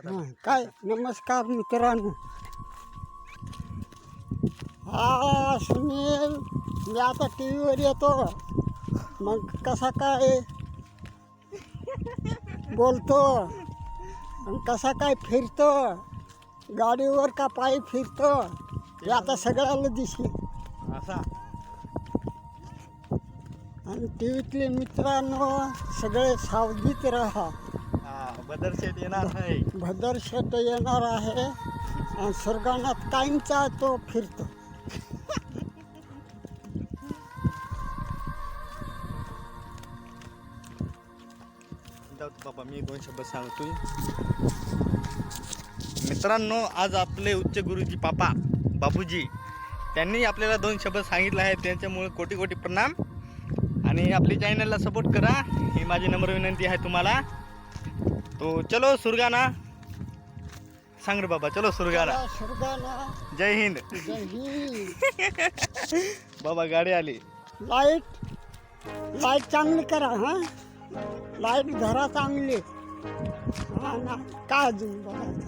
काय नमस्कार मित्रांनो. हा सुनील, मी आता टी व्हीवर येतो, मग कसा काय बोलतो आणि कसा काय फिरतो, गाडीवर का पायी फिरतो हे आता सगळ्याला दिसेल. असा आणि टी व्हीतले मित्रांनो सगळे सावधीत राहा. बदर शेट येणार नाही. भदर शेट येणार आहे आणि सुरगाणात कायमचा तो फिरतो. जाऊ दे बाबा, मी 2 शब्द सांगतोय. मित्रांनो, आज आपले उच्च गुरुजी पापा बाबूजी त्यांनी आपल्याला 2 शब्द सांगितले आहेत. त्यांच्यामुळे कोटी कोटी प्रणाम. आणि आपली चॅनलला सपोर्ट करा ही माझी नम्र विनंती आहे तुम्हाला. तो चलो सुरगाणा सांग रे बाबा, चलो सुरगाणा. सुरगाणा. जय हिंद. जय हिंद. बाबा गाडी आली. लाईट चांगली करा. हां, लाईट धरा चांगली. हां ना, काय अजून बघायचं.